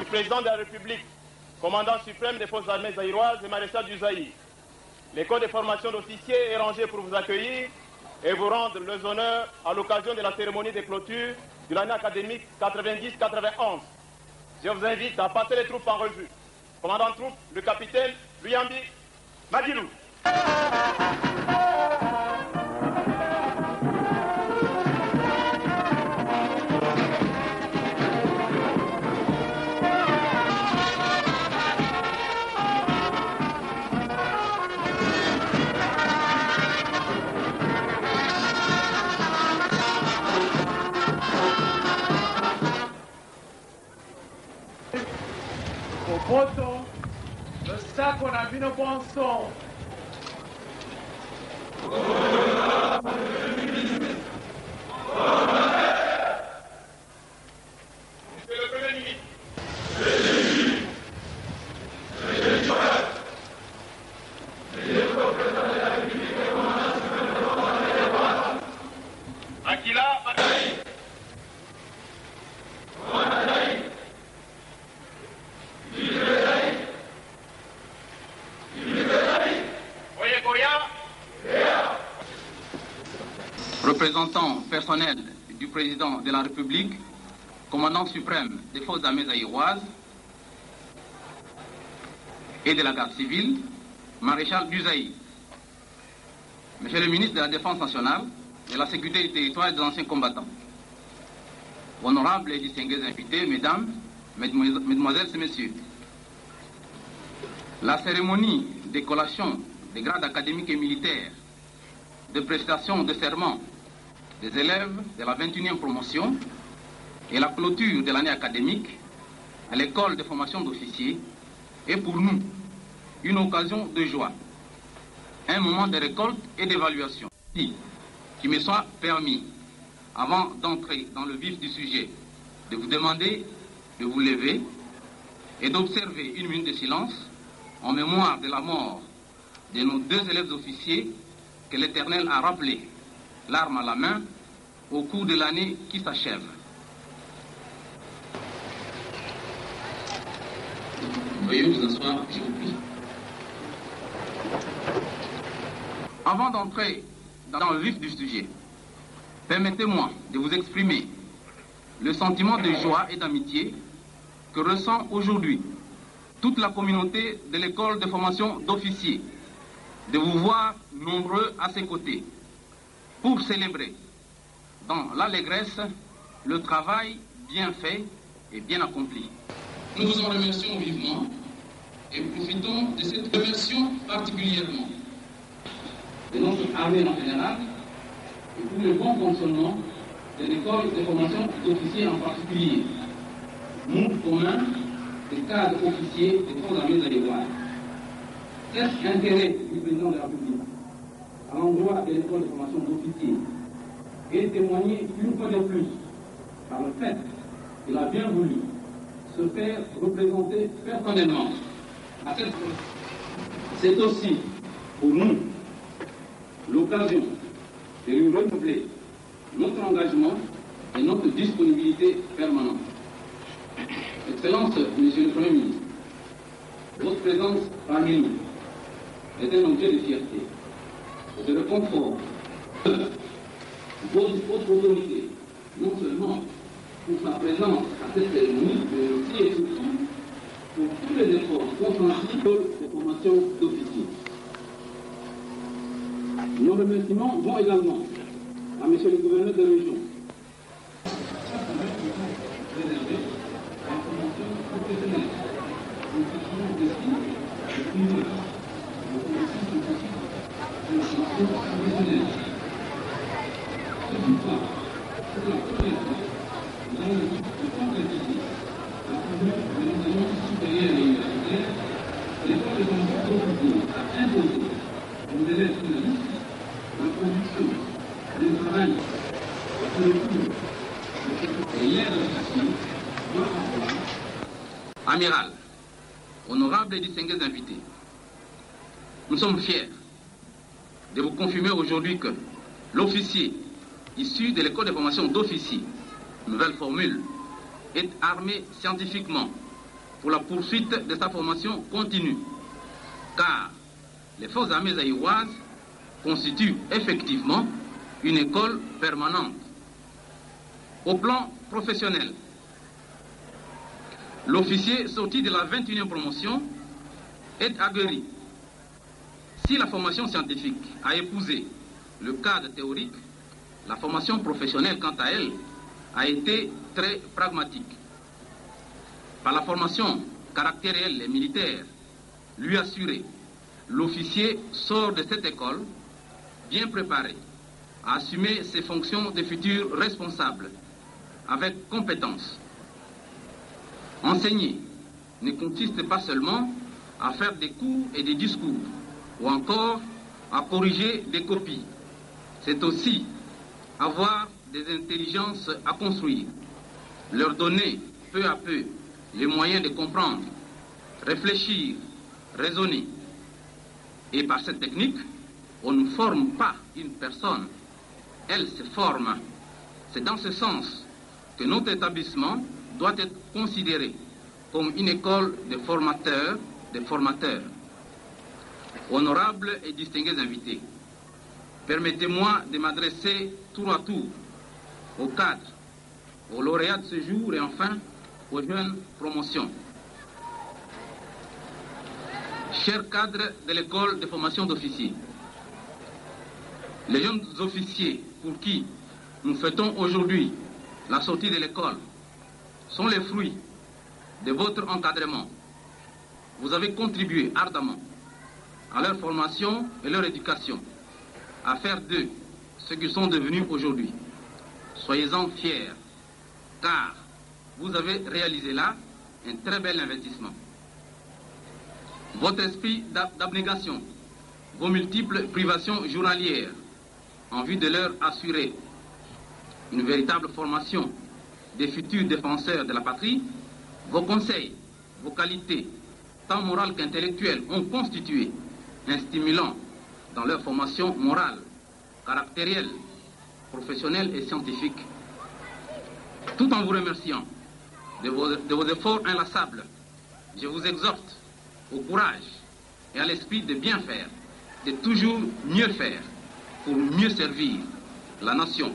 Président de la République, commandant suprême des forces armées zaïroises et maréchal du Zaïre. L'école de formation d'officiers est rangée pour vous accueillir et vous rendre les honneurs à l'occasion de la cérémonie de clôture de l'année académique 90-91. Je vous invite à passer les troupes en revue. Commandant de troupes, le capitaine Luyambi Magilou. Poto, le sac on a vu nos bons sons. Monsieur le Premier ministre. Akila Bataï. Représentant personnel du président de la République, commandant suprême des forces armées zaïroises et de la garde civile, maréchal du Zaïre. Monsieur le ministre de la Défense nationale, de la sécurité du territoire et des anciens combattants. Honorables et distingués invités, mesdames, mesdemoiselles et messieurs. La cérémonie de collation des grades académiques et militaires de prestation de serment des élèves de la 21e promotion et la clôture de l'année académique à l'école de formation d'officiers est pour nous une occasion de joie, un moment de récolte et d'évaluation. Qui me soit permis, avant d'entrer dans le vif du sujet, de vous demander de vous lever et d'observer une minute de silence en mémoire de la mort de nos deux élèves officiers que l'Éternel a rappelés, l'arme à la main, au cours de l'année qui s'achève. Veuillez vous asseoir, je vous prie. Avant d'entrer dans le vif du sujet, permettez-moi de vous exprimer le sentiment de joie et d'amitié que ressent aujourd'hui toute la communauté de l'école de formation d'officiers, de vous voir nombreux à ses côtés pour célébrer dans l'allégresse le travail bien fait et bien accompli. Nous vous en remercions vivement et profitons de cette remerciement particulièrement de notre armée en général et pour le bon fonctionnement de l'école de formation d'officiers en particulier, nous communs des cadres officiers des forces armées zaïroises. Est-ce l'intérêt du président de la République à l'endroit de l'école de formation d'officiers et témoigner une fois de plus par le fait qu'il a bien voulu se faire représenter personnellement à cette fois. C'est aussi pour nous l'occasion de lui renouveler notre engagement et notre disponibilité permanente. Excellence, Monsieur le Premier ministre, votre présence parmi nous est un objet de fierté, de réconfort. Votre autorité, non seulement pour sa présence à cette cérémonie, mais aussi et surtout pour tous les efforts consentis l'école de formation d'officiers. Nos remerciements vont également à M. le gouverneur de région. Amiral, honorables et distingués invités, nous sommes fiers de vous confirmer aujourd'hui que l'officier issu de l'école de formation d'officiers, nouvelle formule, est armé scientifiquement pour la poursuite de sa formation continue, car les forces armées zaïroises constituent effectivement une école permanente. Au plan professionnel, l'officier sorti de la 21e promotion est aguerri. Si la formation scientifique a épousé le cadre théorique, la formation professionnelle, quant à elle, a été très pragmatique. Par la formation caractérielle et militaire lui assurée, l'officier sort de cette école bien préparé à assumer ses fonctions de futur responsable avec compétence. Enseigner ne consiste pas seulement à faire des cours et des discours ou encore à corriger des copies. C'est aussi avoir des intelligences à construire, leur donner peu à peu les moyens de comprendre, réfléchir, raisonner. Et par cette technique, on ne forme pas une personne, elle se forme. C'est dans ce sens que notre établissement doit être considéré comme une école de formateurs, Honorables et distingués invités, permettez-moi de m'adresser tour à tour aux cadres, aux lauréats de ce jour et enfin aux jeunes promotions. Chers cadres de l'école de formation d'officiers, les jeunes officiers pour qui nous fêtons aujourd'hui la sortie de l'école sont les fruits de votre encadrement. Vous avez contribué ardemment à leur formation et leur éducation, à faire d'eux ce qu'ils sont devenus aujourd'hui. Soyez-en fiers, car vous avez réalisé là un très bel investissement. Votre esprit d'abnégation, vos multiples privations journalières en vue de leur assurer une véritable formation des futurs défenseurs de la patrie, vos conseils, vos qualités, tant morales qu'intellectuelles, ont constitué un stimulant dans leur formation morale, caractérielle, professionnelle et scientifique. Tout en vous remerciant de vos efforts inlassables, je vous exhorte au courage et à l'esprit de bien faire, de toujours mieux faire pour mieux servir la nation.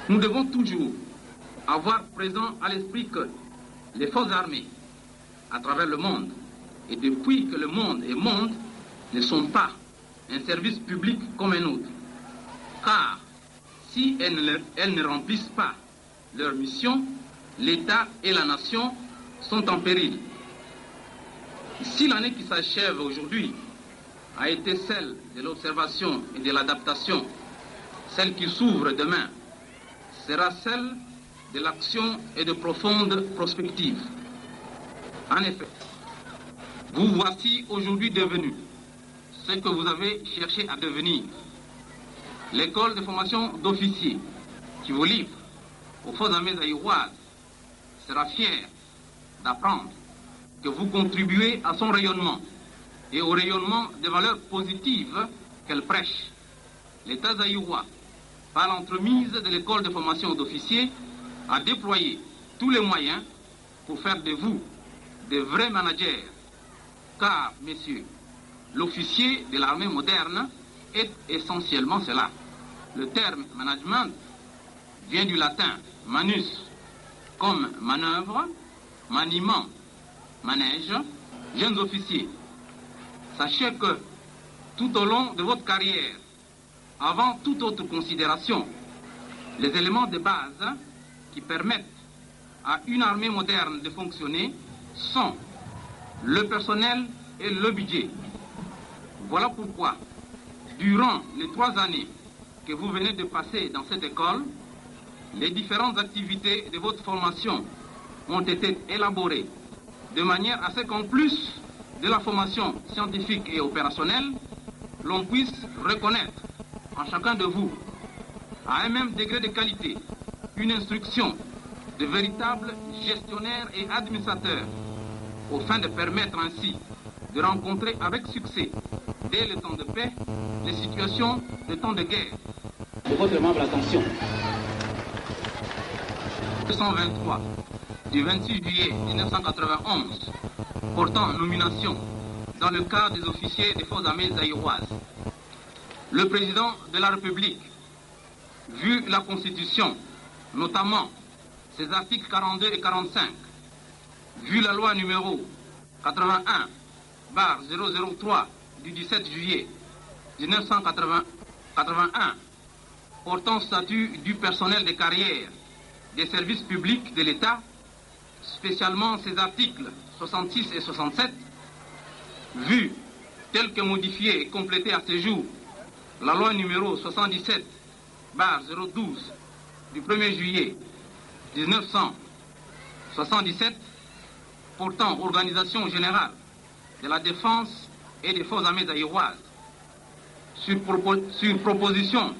Nous devons toujours avoir présent à l'esprit que les forces armées, à travers le monde, et depuis que le monde est monde, ne sont pas un service public comme un autre. Car si elles ne remplissent pas leur mission, l'État et la nation sont en péril. Si l'année qui s'achève aujourd'hui a été celle de l'observation et de l'adaptation, celle qui s'ouvre demain sera celle de l'action et de profondes prospectives. En effet, vous voici aujourd'hui devenus ce que vous avez cherché à devenir. L'école de formation d'officiers qui vous livre aux forces armées zaïroises sera fière d'apprendre que vous contribuez à son rayonnement et au rayonnement des valeurs positives qu'elle prêche. L'État zaïrois, par l'entremise de l'école de formation d'officiers, a déployé tous les moyens pour faire de vous de vrais managers. Car, messieurs, l'officier de l'armée moderne est essentiellement cela. Le terme management vient du latin manus, comme manœuvre, maniement, manège, jeunes officiers, sachez que tout au long de votre carrière, avant toute autre considération, les éléments de base qui permettent à une armée moderne de fonctionner sont le personnel et le budget. Voilà pourquoi, durant les 3 années que vous venez de passer dans cette école, les différentes activités de votre formation ont été élaborées de manière à ce qu'en plus de la formation scientifique et opérationnelle, l'on puisse reconnaître en chacun de vous, à un même degré de qualité, une instruction de véritables gestionnaires et administrateurs, au fin de permettre ainsi de rencontrer avec succès, dès le temps de paix, les situations de temps de guerre. De votre membre, attention. 223 du 26 juillet 1991 portant nomination dans le cadre des officiers des forces armées zaïroises. Le président de la République, vu la Constitution, notamment ses articles 42 et 45, vu la loi numéro 81/003 du 17 juillet 1981 portant statut du personnel de carrière des services publics de l'État, spécialement ses articles 66 et 67, vu tel que modifié et complété à ce jour la loi numéro 77/012 du 1er juillet 1977 portant organisation générale de la défense et des forces armées zaïroises, sur proposition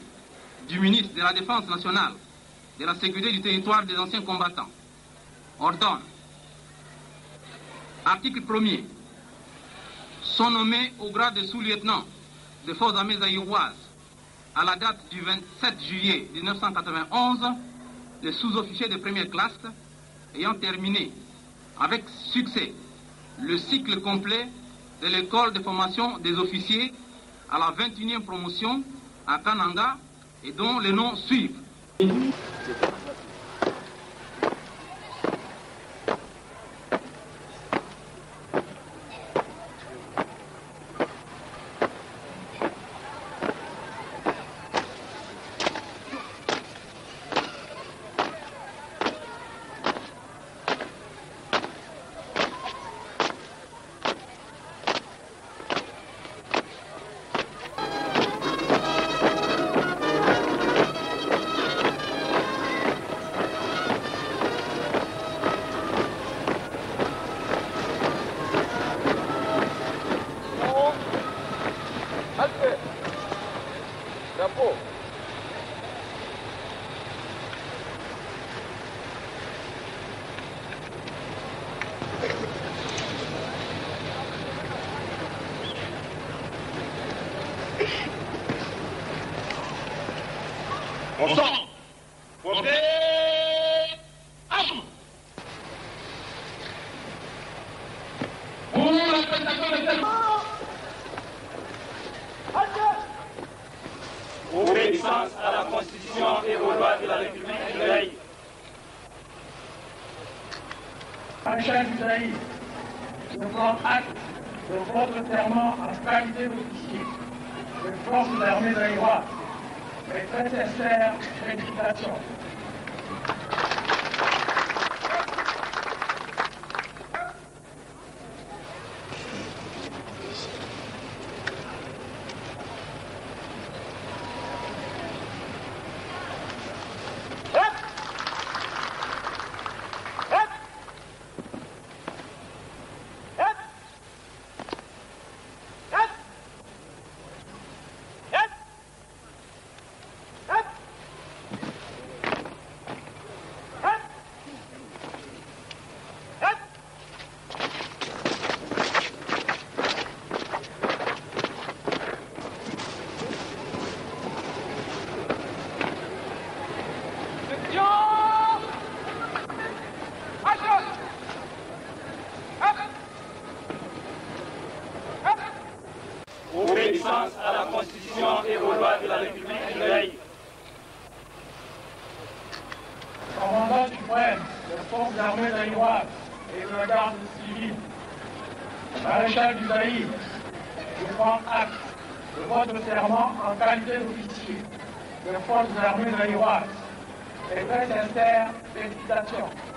du ministre de la Défense nationale, de la sécurité du territoire des anciens combattants, ordonne, article 1er, sont nommés au grade de sous-lieutenant des forces armées zaïroises à la date du 27 juillet 1991, les sous-officiers de première classe ayant terminé avec succès le cycle complet de l'école de formation des officiers à la 21e promotion à Kananga et dont les noms suivent. Ensemble, portez armes. Pour la prestation de cette obéissance à la Constitution et aux lois de la République du Zaïre. Maréchal du Zaïre, je prends acte de votre serment en qualité d'officier des forces armées zaïroises. Mes très sincères félicitations. Obéissance à la Constitution et aux lois de la République du Zaïre. Commandant suprême des forces armées zaïroises et de la garde civile, maréchal du Zaïre, je prends acte de votre serment en qualité d'officier des forces armées zaïroises. Mes très sincères félicitations.